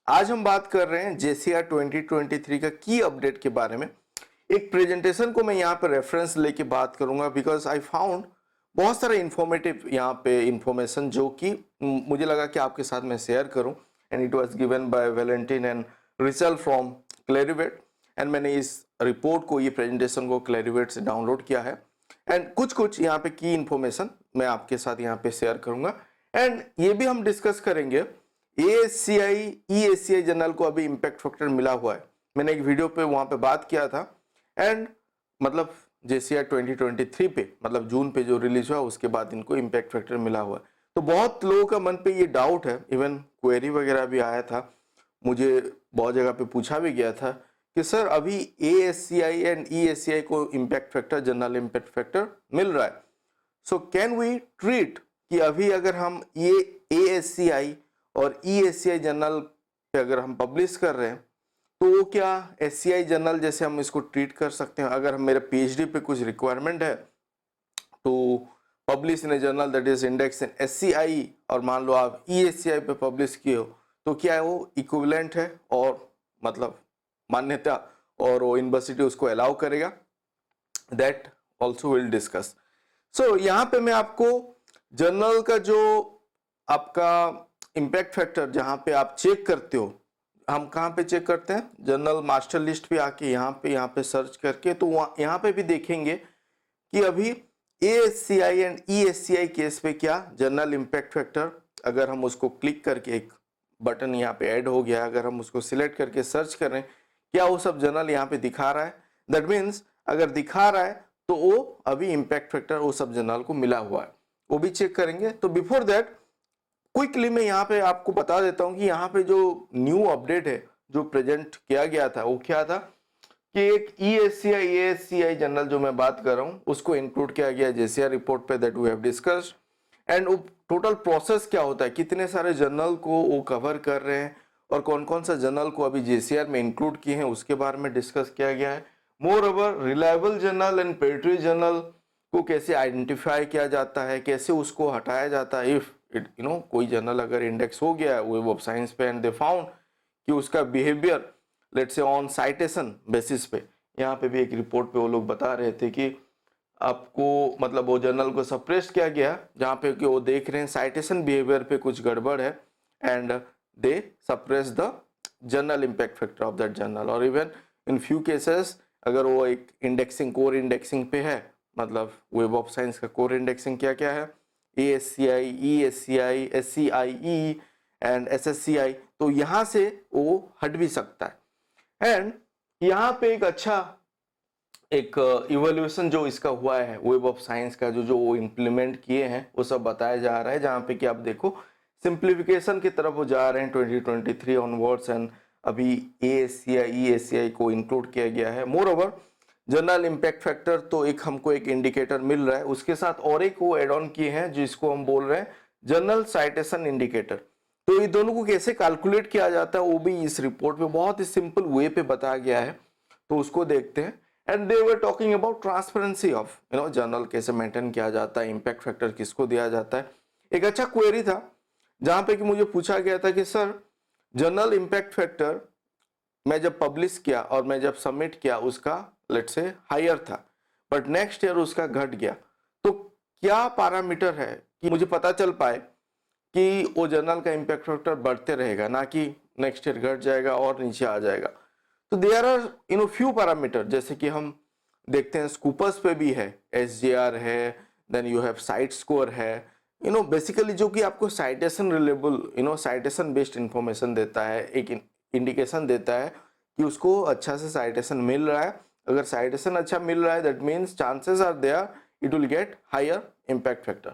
आज हम बात कर रहे हैं JCR 2023 का की अपडेट के बारे में। एक प्रेजेंटेशन को मैं यहाँ पे रेफरेंस लेके बात करूंगा बिकॉज आई फाउंड बहुत सारा इंफॉर्मेटिव यहाँ पे इंफॉर्मेशन जो कि मुझे लगा कि आपके साथ मैं शेयर करूं। And it was given by Valentine and Rachel from Clarivate. And मैंने इस रिपोर्ट को, ये प्रेजेंटेशन को क्लेरिवेट से डाउनलोड किया है। एंड कुछ यहाँ पे की इंफॉर्मेशन मैं आपके साथ यहाँ पे शेयर करूंगा। एंड ये भी हम डिस्कस करेंगे ASCI EACI जनरल को अभी इम्पैक्ट फैक्टर मिला हुआ है। मैंने एक वीडियो पे वहां पे बात किया था। एंड मतलब JCR 2023 पे, मतलब जून पे जो रिलीज हुआ उसके बाद इनको इम्पैक्ट फैक्टर मिला हुआ है। तो बहुत लोगों का मन पे ये डाउट है, इवन क्वेरी वगैरह भी आया था, मुझे बहुत जगह पे पूछा भी गया था कि सर अभी ASCI एंड EACI को impact factor, journal impact factor मिल रहा है, सो कैन वी ट्रीट कि अभी अगर हम ये ASCI और EACI जनरल पे अगर हम पब्लिश कर रहे हैं तो वो क्या SCI जनरल जैसे हम इसको ट्रीट कर सकते हैं? अगर मेरे PhD पे कुछ रिक्वायरमेंट है तो publish in A journal that is index in SCI, और मान लो आप EACI पे पब्लिश किए हो तो क्या वो इक्विवेलेंट है और मतलब मान्यता, और वो यूनिवर्सिटी उसको अलाउ करेगा? That also will discuss. So यहाँ पे मैं आपको जर्नल का जो आपका इम्पैक्ट फैक्टर जहाँ पे आप चेक करते हो, हम कहाँ पे चेक करते हैं? जर्नल मास्टर लिस्ट पे आके यहाँ पे सर्च करके, तो यहाँ पे भी देखेंगे कि अभी ASCI एंड ESCI केस पे क्या जर्नल इम्पैक्ट फैक्टर, अगर हम उसको क्लिक करके, एक बटन यहाँ पे ऐड हो गया, अगर हम उसको सिलेक्ट करके सर्च करें, क्या वो सब जर्नल यहाँ पे दिखा रहा है? दैट मीन्स अगर दिखा रहा है तो वो अभी इम्पैक्ट फैक्टर वो सब जर्नल को मिला हुआ है, वो भी चेक करेंगे। तो बिफोर दैट क्विकली मैं यहाँ पे आपको बता देता हूँ कि यहाँ पे जो न्यू अपडेट है जो प्रेजेंट किया गया था वो क्या था कि एक ESCI ASCI जनरल जो मैं बात कर रहा हूँ उसको इंक्लूड किया गया JCR रिपोर्ट पे, that we have discussed. And total process क्या होता है, कितने सारे जर्नल को वो कवर कर रहे हैं और कौन कौन सा जर्नल को अभी JCR में इंक्लूड किए हैं उसके बारे में डिस्कस किया गया है। More over reliable journal and pedigree journal को कैसे आइडेंटिफाई किया जाता है, कैसे उसको हटाया जाता है इफ इट कोई जर्नल अगर इंडेक्स हो गया है वेब ऑफ साइंस पे एंड दे फाउंड कि उसका behaviour let's say on citation basis पे। यहाँ पे भी एक रिपोर्ट पे वो लोग बता रहे थे कि आपको मतलब वो जर्नल को सप्रेस किया गया जहाँ पे कि वो देख रहे हैं साइटेशन बिहेवियर पे कुछ गड़बड़ है and they suppress the journal impact factor of that journal. और इवन इन फ्यू केसेस अगर वो एक इंडेक्सिंग, कोर इंडेक्सिंग पे है, मतलब वेब ऑफ साइंस का कोर इंडेक्सिंग क्या क्या है, ASCI ESCI SCIE and SSCI, तो यहाँ से वो हट भी सकता है। एंड यहाँ पे एक अच्छा एक इवोल्यूशन जो इसका हुआ है वेब ऑफ साइंस का, जो वो इम्प्लीमेंट किए हैं वो सब बताया जा रहा है, जहाँ पे कि आप देखो सिंप्लीफिकेशन की तरफ वो जा रहे हैं 2023 ऑनवर्ड्स। एंड अभी ASCI ESCI को इंक्लूड किया गया है। More over general impact factor तो एक हमको एक इंडिकेटर मिल रहा है, उसके साथ और एक वो एड ऑन किए हैं जिसको हम बोल रहे हैं जनरल साइटेशन इंडिकेटर। तो ये दोनों को कैसे कैलकुलेट किया जाता है वो भी इस रिपोर्ट में बहुत ही सिंपल वे पे बताया गया है, तो उसको देखते हैं। And they were talking about transparency of journal कैसे मेंटेन किया जाता है, इम्पैक्ट फैक्टर किसको दिया जाता है। एक अच्छा क्वेरी था जहां पे कि मुझे पूछा गया था कि सर जर्नल इम्पैक्ट फैक्टर मैं जब पब्लिश किया और मैं जब सबमिट किया उसका लेट्स से हायर था, बट नेक्स्ट ईयर उसका घट गया, तो क्या पैरामीटर है कि मुझे पता चल पाए कि वो जर्नल का इम्पैक्ट फैक्टर बढ़ते रहेगा, ना कि नेक्स्ट ईयर घट जाएगा और नीचे आ जाएगा। तो देयर आर फ्यू पैरामीटर, जैसे कि हम देखते हैं स्कूपर्स पे भी है, SJR है, then you have cite score है, बेसिकली जो कि आपको citation reliable citation based information देता है, एक इंडिकेशन देता है कि उसको अच्छा से साइटेशन मिल रहा है। अगर साइटेशन अच्छा मिल रहा है that means chances are there it will get higher impact factor,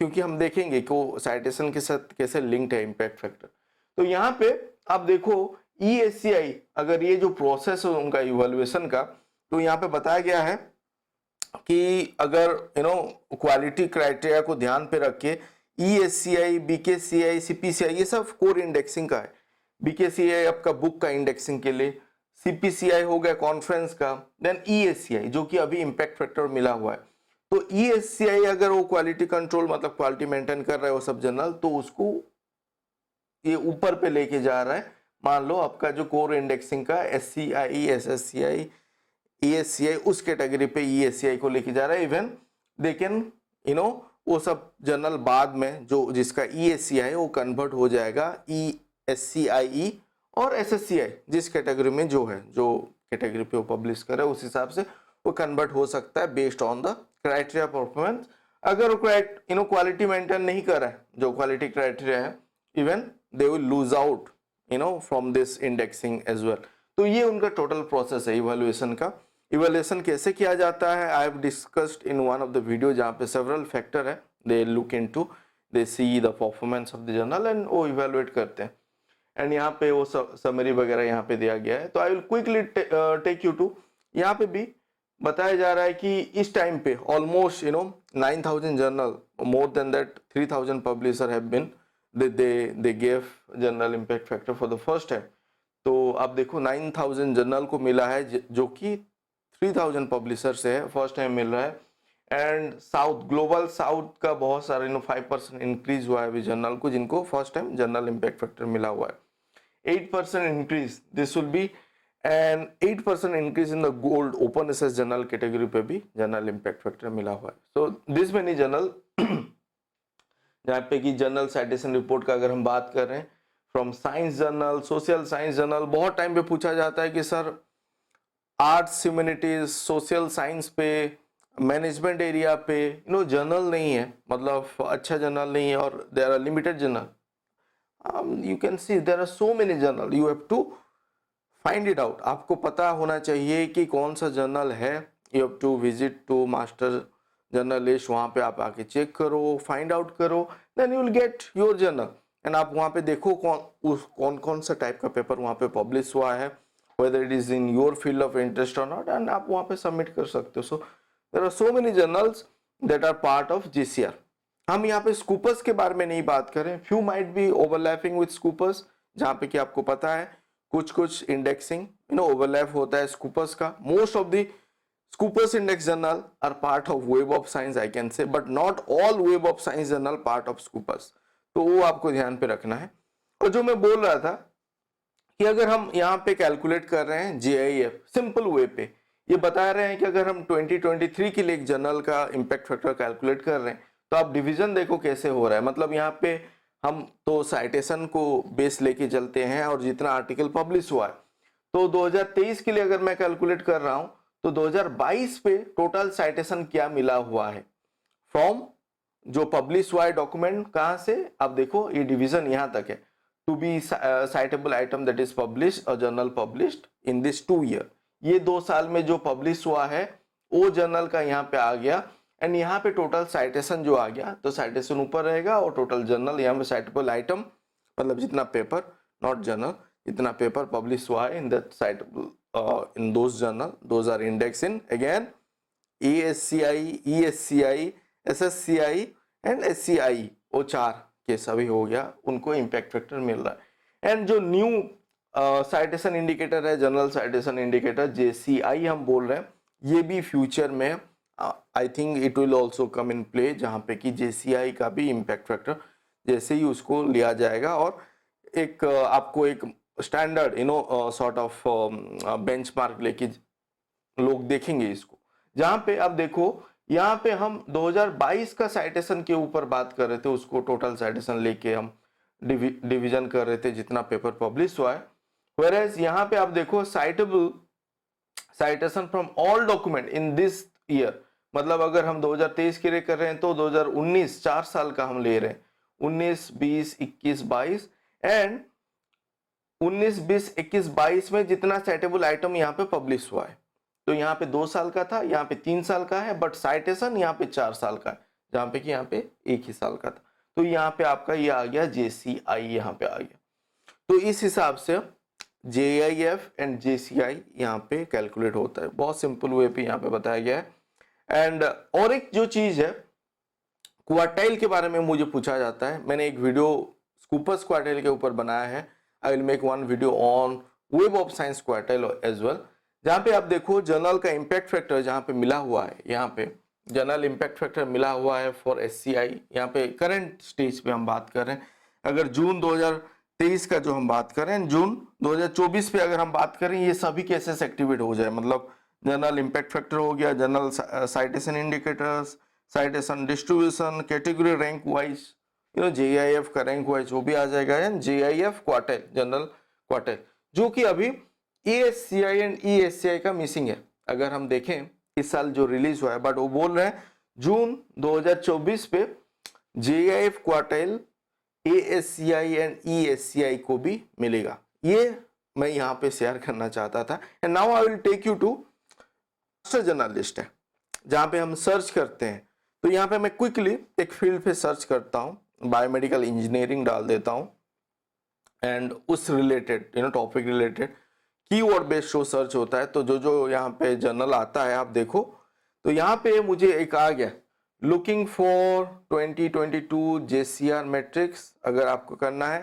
क्योंकि हम देखेंगे कि वो साइटेशन के साथ कैसे लिंक्ड है इम्पैक्ट फैक्टर। तो यहाँ पे आप देखो ESCI, अगर ये जो प्रोसेस है उनका इवैल्यूएशन का, तो यहाँ पे बताया गया है कि अगर क्वालिटी क्राइटेरिया को ध्यान पे रख के ESCI BKCI CPCI ये सब कोर इंडेक्सिंग का है। BKCI आपका बुक का इंडेक्सिंग के लिए, CPCI हो गया कॉन्फ्रेंस का, देन ESCI जो कि अभी इम्पैक्ट फैक्टर मिला हुआ है। तो ESCI अगर वो क्वालिटी कंट्रोल मतलब क्वालिटी मेंटेन कर रहा है वो सब जर्नल, तो उसको ये ऊपर पे लेके जा रहा है। मान लो आपका जो कोर इंडेक्सिंग का SCI, SSCI, ESCI उस कैटेगरी पे ESCI को लेके जा रहा है। इवन दे कैन वो सब जर्नल बाद में जो जिसका ESCI है वो कन्वर्ट हो जाएगा ESCIE और SSCI जिस कैटेगरी में जो है, जो कैटेगरी पे वो पब्लिश करे उस हिसाब से वो कन्वर्ट हो सकता है based on the criteria performance. अगर वो क्वालिटी मेंटेन नहीं कर रहा है, जो क्वालिटी क्राइटेरिया है, even they will lose out from this indexing as well. तो ये उनका टोटल प्रोसेस है इवैल्यूएशन का। इवैल्यूएशन कैसे किया जाता है, I have discussed in one of the video, जहाँ पे सेवरल फैक्टर है, they look into, they see the performance of the journal and वो इवैल्यूएट करते हैं। एंड यहाँ पे वो समरी वगैरह यहाँ पे दिया गया है। तो I will quickly take you to, यहाँ पे भी बताया जा रहा है कि इस टाइम पे almost 9,000 journal, more than that 3,000 publisher have been they gave journal impact factor for the first time. तो आप देखो 9,000 जर्नल को मिला है जो कि 3,000 पब्लिशर से है, फर्स्ट टाइम मिल रहा है। एंड साउथ, ग्लोबल साउथ का बहुत सारे 5% इंक्रीज हुआ है अभी जर्नल को, जिनको first time journal impact factor मिला हुआ है। 8% increase this will be, and 8% increase in the gold open access journal category पे भी जनरल इम्पैक्ट फैक्टर मिला हुआ है। सो दिस मेनी जर्नल, जहाँ पे कि जर्नल साइटेशन रिपोर्ट का अगर हम बात कर रहे हैं, from science journal, social science journal, बहुत टाइम पे पूछा जाता है कि sir arts, humanities, social science पे, मैनेजमेंट एरिया पे जर्नल नहीं है, मतलब अच्छा जर्नल नहीं है, और there are limited journal. You can see there are so many journal, you have to find it out. आपको पता होना चाहिए कि कौन सा जर्नल है। You have to visit to master journalist, वहाँ पे आप आके चेक करो, फाइंड आउट करो, then you will get your journal. And आप वहाँ पे देखो कौन कौन सा टाइप का पेपर वहाँ पे पब्लिश हुआ है, whether it is in your field of interest or not, and आप वहाँ पे सबमिट कर सकते हो। सो there are so many journals that are part of GCR। हम यहाँ पे स्कूपर्स के बारे में नहीं बात करें, few might be overlapping with scoopers, जहाँ पे कि आपको पता है कुछ इंडेक्सिंग ओवरलैप होता है स्कूपर्स का। Most of the Scoopers Index Journal are part of Web of Science, I can say, but not all Web of Science Journal part of Scoopers। तो वो आपको ध्यान पे रखना है। और जो मैं बोल रहा था कि अगर हम यहाँ पे कैलकुलेट कर रहे हैं JIF सिंपल वे पे, ये बता रहे हैं कि अगर हम 2023 के लिए एक जर्नल का इम्पैक्ट फैक्टर कैलकुलेट कर रहे हैं, तो आप डिवीजन देखो कैसे हो रहा है। मतलब यहाँ पे हम तो साइटेशन को बेस लेके चलते हैं और जितना आर्टिकल पब्लिश हुआ है, तो 2023 के लिए अगर मैं कैलकुलेट कर रहा हूँ तो 2022 पे टोटल साइटेशन क्या मिला हुआ है फ्रॉम जो पब्लिश हुआ है डॉक्यूमेंट, कहाँ से आप देखो ये डिवीजन यहाँ तक है, to be citable item that is publish और journal published in this 2 year. ये 2 साल में जो पब्लिश हुआ है वो जर्नल का यहाँ पे आ गया। एंड यहाँ पे टोटल साइटेशन जो आ गया, तो साइटेशन ऊपर रहेगा और टोटल जर्नल यहाँ पे साइटेबल आइटम, मतलब जितना पेपर, नॉट जर्नल, जितना पेपर पब्लिश हुआ है in that suitable in those journal, those are indexed in again ASCI, ESCI, SSCI and SCI, वो 4 के सभी हो गया, उनको इम्पैक्ट फैक्टर मिल रहा है। एंड जो न्यू साइटेशन इंडिकेटर है, जनरल साइटेशन इंडिकेटर JCI हम बोल रहे हैं, ये भी फ्यूचर में I think it will also come in play, जहाँ पे कि JCI का भी इम्पैक्ट फैक्टर जैसे ही उसको लिया जाएगा और एक आपको एक स्टैंडर्ड सॉर्ट ऑफ बेंचमार्क लेके लोग देखेंगे इसको। जहाँ पे आप देखो यहाँ पे हम 2022 का साइटेशन के ऊपर बात कर रहे थे, उसको टोटल साइटेशन लेके हम डिवीजन कर रहे थे जितना पेपर पब्लिश हुआ है। व्हेयरएज यहाँ पे आप देखो suitable citation from all document in this year, मतलब अगर हम 2023 के लिए कर रहे हैं तो 2019 4 साल का हम ले रहे हैं, 19, 20, 21, 22 एंड 19, 20, 21, 22 में जितना साइटेबल आइटम यहाँ पे पब्लिश हुआ है, तो यहाँ पे 2 साल का था, यहाँ पे 3 साल का है, बट साइटेशन यहाँ पे 4 साल का है, जहाँ पे कि यहाँ पे 1 ही साल का था। तो यहाँ पे आपका ये आ गया JCI, यहाँ पे आ गया। तो इस हिसाब से JIF एंड JCI यहाँ पे कैलकुलेट होता है, बहुत सिंपल वे पे यहाँ पे बताया गया है। एंड और एक जो चीज है क्वार्टाइल के बारे में मुझे पूछा जाता है, मैंने एक वीडियो स्कूपर्स क्वार्टाइल के ऊपर बनाया है, I will make one video on web of science quartile as well, जहाँ पे आप देखो जर्नल का इम्पैक्ट फैक्टर जहाँ पे मिला हुआ है, यहाँ पे जर्नल इम्पैक्ट फैक्टर मिला हुआ है फॉर SCI, यहाँ पे करंट स्टेज पे हम बात कर रहे हैं। अगर जून 23 का जो हम बात करें, जून 2024 पे अगर हम बात करें, ये सभी केसेस एक्टिवेट हो जाए, मतलब जनरल इम्पैक्ट फैक्टर हो गया, journal citation indicators, citation distribution, category rank wise, JIF का रैंक वाइज वो भी आ जाएगा, and JIF quartile, journal quartile, जो कि अभी एएससीआई एंड ईएससीआई का मिसिंग है। अगर हम देखें इस साल जो रिलीज हुआ है, बट वो बोल रहे हैं जून 2024 पे जेआईएफ क्वार्टाइल एएससीआई एंड ईएससीआई को भी मिलेगा। ये मैं यहाँ पे शेयर करना चाहता था। And now I will take you to master journal list है, जहाँ पे हम सर्च करते हैं। तो यहाँ पे मैं क्विकली एक फील्ड पे सर्च करता हूँ, बायोमेडिकल इंजीनियरिंग डाल देता हूँ, एंड उस related topic related keyword based show search होता है। तो जो जो यहाँ पे जर्नल आता है आप देखो, तो यहाँ पे मुझे एक आ गया, लुकिंग फॉर 2022 JCR मैट्रिक्स। अगर आपको करना है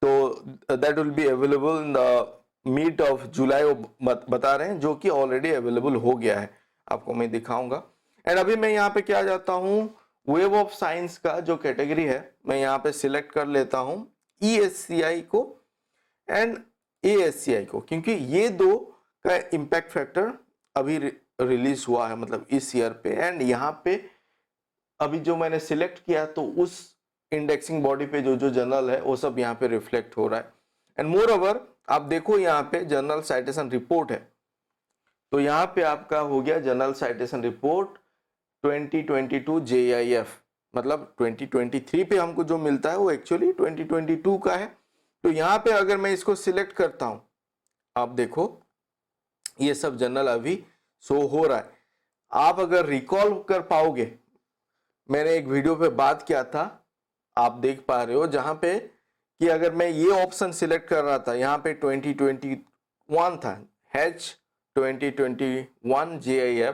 तो that will be available in the mid of July, वो बता रहे हैं, जो कि ऑलरेडी अवेलेबल हो गया है, आपको मैं दिखाऊंगा। एंड अभी मैं यहाँ पे क्या जाता हूँ, वेब ऑफ साइंस का जो कैटेगरी है मैं यहाँ पे सिलेक्ट कर लेता हूँ ESCI को एंड ASCI को, क्योंकि ये दो का इम्पैक्ट फैक्टर अभी रिलीज हुआ है, मतलब इस ईयर पे। एंड यहाँ पे अभी जो मैंने सिलेक्ट किया, तो उस इंडेक्सिंग बॉडी पे जो जो जर्नल है वो सब यहाँ पे रिफ्लेक्ट हो रहा है। एंड मोर ओवर आप देखो यहाँ पे जर्नल साइटेशन रिपोर्ट है, तो यहाँ पे आपका हो गया जर्नल साइटेशन रिपोर्ट 2022 JIF, मतलब 2023 पे हमको जो मिलता है वो एक्चुअली 2022 का है। तो यहाँ पे अगर मैं इसको सिलेक्ट करता हूँ, आप देखो ये सब जर्नल अभी शो हो रहा है। आप अगर रिकॉल कर पाओगे, मैंने एक वीडियो पे बात किया था, आप देख पा रहे हो, जहां पे कि अगर मैं ये ऑप्शन सिलेक्ट कर रहा था, यहाँ पे 2021 था, H 2021 JIF,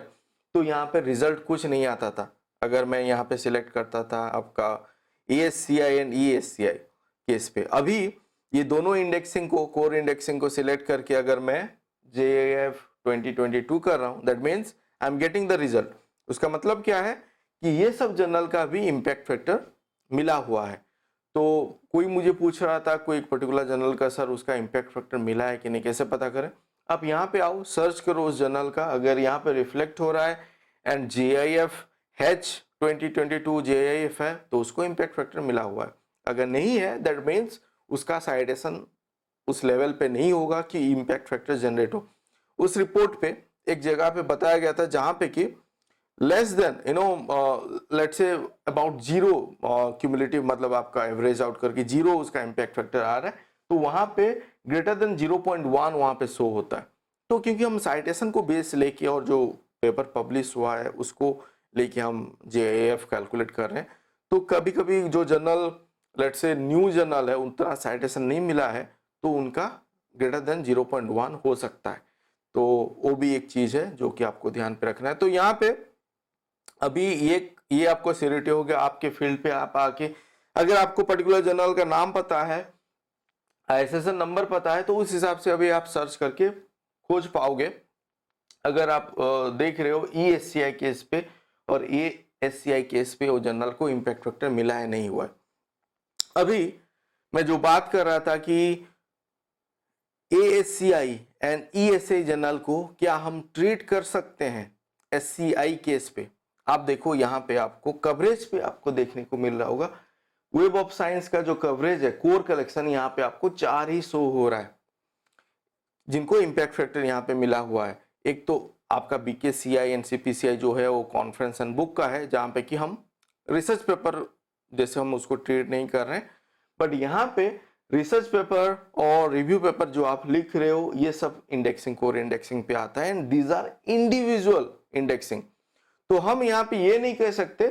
तो यहाँ पे रिजल्ट कुछ नहीं आता था। अगर मैं यहाँ पे सिलेक्ट करता था आपका ASCI एंड ESCI केस पे, अभी ये दोनों इंडेक्सिंग को, कोर इंडेक्सिंग को सिलेक्ट करके अगर मैं JIF 2022 कर रहा हूँ, that means I am getting the result. उसका मतलब क्या है कि ये सब जर्नल का भी इम्पैक्ट फैक्टर मिला हुआ है। तो कोई मुझे पूछ रहा था कोई एक पर्टिकुलर जर्नल का, सर उसका इम्पैक्ट फैक्टर मिला है कि नहीं, कैसे पता करें? आप यहाँ पे आओ, सर्च करो उस जर्नल का, अगर यहाँ पे रिफ्लेक्ट हो रहा है एंड JIF H 2022 JIF है, तो उसको इम्पैक्ट फैक्टर मिला हुआ है। अगर नहीं है, दैट मीन्स उसका साइटेशन उस लेवल पे नहीं होगा कि इम्पैक्ट फैक्टर जनरेट हो। उस रिपोर्ट पे एक जगह पे बताया गया था जहां पे कि less than let's say about zero cumulative, मतलब आपका एवरेज आउट करके जीरो उसका इम्पैक्ट फैक्टर आ रहा है, तो वहां पे ग्रेटर देन 0.1 वहां पे शो होता है। तो क्योंकि हम साइटेशन को बेस लेके और जो पेपर पब्लिश हुआ है उसको लेके हम JIF कैलकुलेट कर रहे हैं, तो कभी कभी जो journal let's say new journal है उतना साइटेशन नहीं मिला है, तो उनका ग्रेटर देन 0.1 हो सकता है। तो वो भी एक चीज है जो कि आपको ध्यान पे रखना है। तो यहाँ पे अभी ये आपको सिरिटी हो गया, आपके फील्ड पे आप आके अगर आपको पर्टिकुलर जर्नल का नाम पता है, ISSN नंबर पता है, तो उस हिसाब से अभी आप सर्च करके खोज पाओगे। अगर आप देख रहे हो ESCI केस पे और ASCI केस पे वो जर्नल को इम्पैक्ट फैक्टर मिला है नहीं हुआ है। अभी मैं जो बात कर रहा था कि ASCI एंड ESCI जर्नल को क्या हम ट्रीट कर सकते हैं SCI केस पे, आप देखो यहाँ पे आपको कवरेज पे आपको देखने को मिल रहा होगा। वेब ऑफ साइंस का जो कवरेज है, कोर कलेक्शन, यहाँ पे आपको 4 ही शो हो रहा है जिनको इम्पैक्ट फैक्टर यहाँ पे मिला हुआ है। एक तो आपका BKCI एंड CPCI जो है वो कॉन्फ्रेंस एंड बुक का है, जहाँ पे कि हम रिसर्च पेपर जैसे हम उसको ट्रीट नहीं कर रहे हैं, बट यहाँ पे रिसर्च पेपर और रिव्यू पेपर जो आप लिख रहे हो ये सब इंडेक्सिंग, कोर इंडेक्सिंग पे आता है, and these are individual indexing. तो हम यहाँ पे ये नहीं कह सकते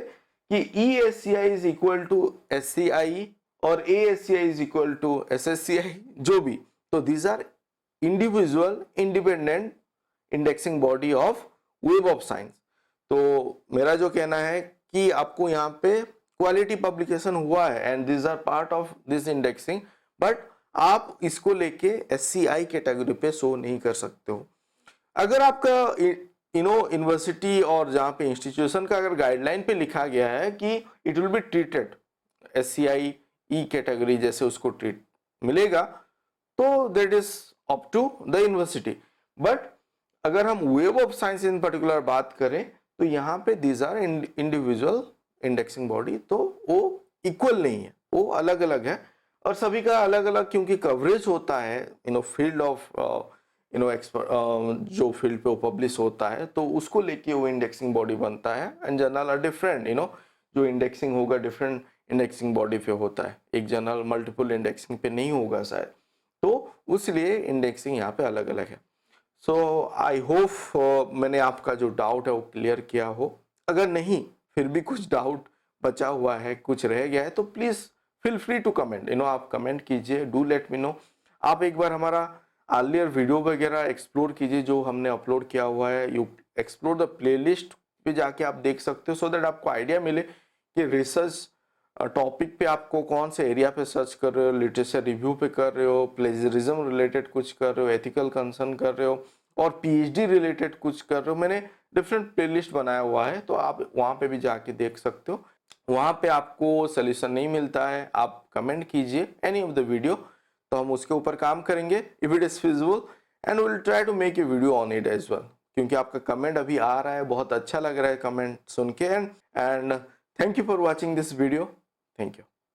कि ESCI is equal to SCI और ASCI is equal to SSCI, जो भी। तो these are individual independent indexing body of web of science. तो मेरा जो कहना है कि आपको यहाँ पे क्वालिटी पब्लिकेशन हुआ है and these are part of this indexing, but आप इसको लेके SCI कैटेगरी पे शो नहीं कर सकते हो। अगर आपका यूनिवर्सिटी और जहाँ पे इंस्टीट्यूशन का अगर गाइडलाइन पे लिखा गया है कि it will be treated SCI E category जैसे उसको ट्रीट मिलेगा तो that is up to the university. But अगर हम web of science in particular बात करें तो यहाँ पे these are individual indexing body, तो वो इक्वल नहीं है, वो अलग अलग है और सभी का अलग अलग क्योंकि कवरेज होता है फील्ड ऑफ एक्सपर्ट जो फील्ड पे वो पब्लिश होता है तो उसको लेके वो इंडेक्सिंग बॉडी बनता है। एंड जर्नल आर डिफरेंट, जो इंडेक्सिंग होगा डिफरेंट इंडेक्सिंग बॉडी पे होता है, एक जर्नल मल्टीपल इंडेक्सिंग पे नहीं होगा शायद, तो उसलिए इंडेक्सिंग यहाँ पे अलग अलग है। सो आई होप मैंने आपका जो डाउट है वो क्लियर किया हो। अगर नहीं फिर भी कुछ डाउट बचा हुआ है, कुछ रह गया है तो please feel free to comment, आप कमेंट कीजिए, डू लेट मी नो। आप एक बार हमारा अर्लियर वीडियो वगैरह एक्सप्लोर कीजिए जो हमने अपलोड किया हुआ है, यू एक्सप्लोर द प्लेलिस्ट पे जाके आप देख सकते हो सो दैट आपको आइडिया मिले कि रिसर्च टॉपिक पे आपको कौन से एरिया पे सर्च कर रहे हो, लिटरेचर रिव्यू पे कर रहे हो, प्लेजरिज्म रिलेटेड कुछ कर रहे हो, एथिकल कंसर्न कर रहे हो और पीएचडी रिलेटेड कुछ कर रहे हो। मैंने डिफरेंट प्लेलिस्ट बनाया हुआ है तो आप वहाँ पे भी जाके देख सकते हो। वहाँ पे आपको सोल्यूशन नहीं मिलता है, आप कमेंट कीजिए एनी ऑफ द वीडियो, तो हम उसके ऊपर काम करेंगे if it is feasible and will try to make a video on it as well. क्योंकि आपका कमेंट अभी आ रहा है, बहुत अच्छा लग रहा है कमेंट सुन के। And thank you for watching this video. Thank you.